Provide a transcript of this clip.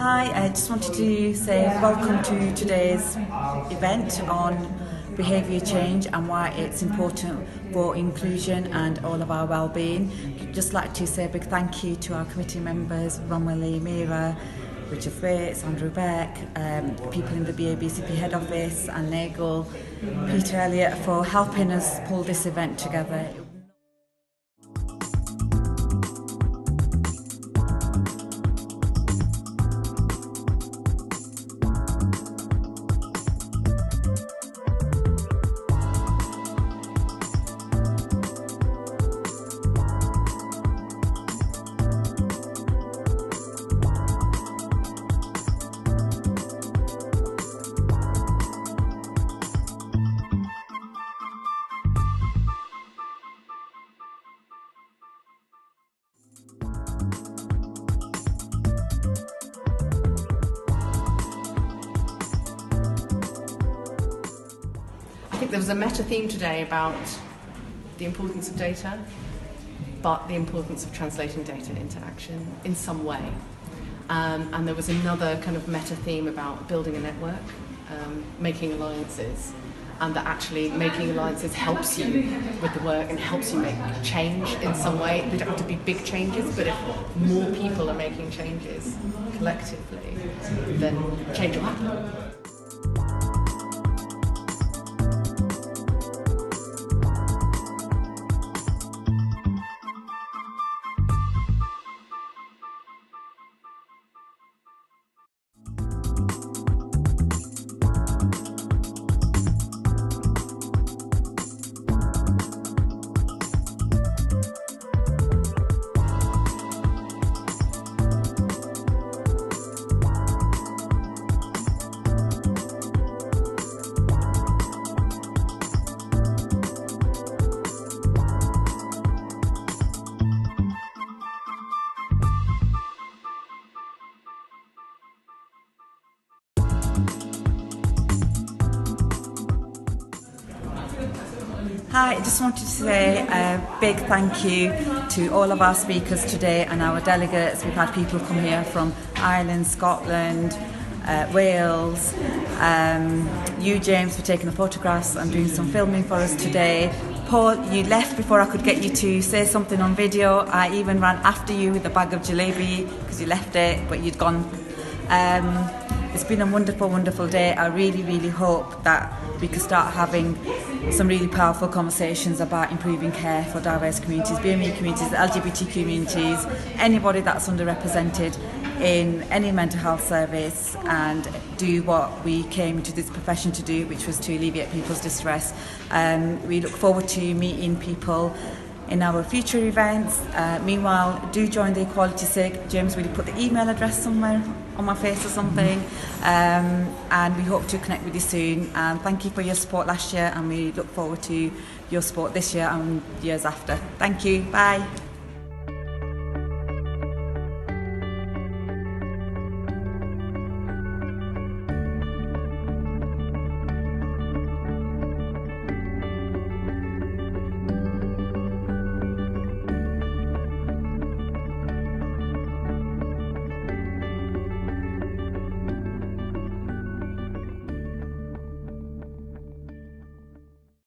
Hi, I just wanted to say welcome to today's event on behaviour change and why it's important for inclusion and all of our well-being. I'd just like to say a big thank you to our committee members, Ronwelly, Mira, Richard Fritz, Andrew Beck, people in the BABCP head office and Nagel, Peter Elliott for helping us pull this event together. I think there was a meta theme today about the importance of data, but the importance of translating data into action in some way. And there was another kind of meta theme about building a network, making alliances, and that actually making alliances helps you with the work and helps you make change in some way. They don't have to be big changes, but if more people are making changes collectively, then change will happen. Hi, I just wanted to say a big thank you to all of our speakers today and our delegates. We've had people come here from Ireland, Scotland, Wales. You, James, for taking the photographs and doing some filming for us today. Paul, you left before I could get you to say something on video. I even ran after you with a bag of jalebi because you left it, but you'd gone. It's been a wonderful, wonderful day. I really hope that we could start having some really powerful conversations about improving care for diverse communities, BME communities, the LGBT communities, anybody that's underrepresented in any mental health service, and do what we came into this profession to do, which was to alleviate people's distress. We look forward to meeting people in our future events. Meanwhile, do join the Equality SIG. James, will you put the email address somewhere on my face or something? And we hope to connect with you soon. And thank you for your support last year, and we look forward to your support this year and years after. Thank you. Bye.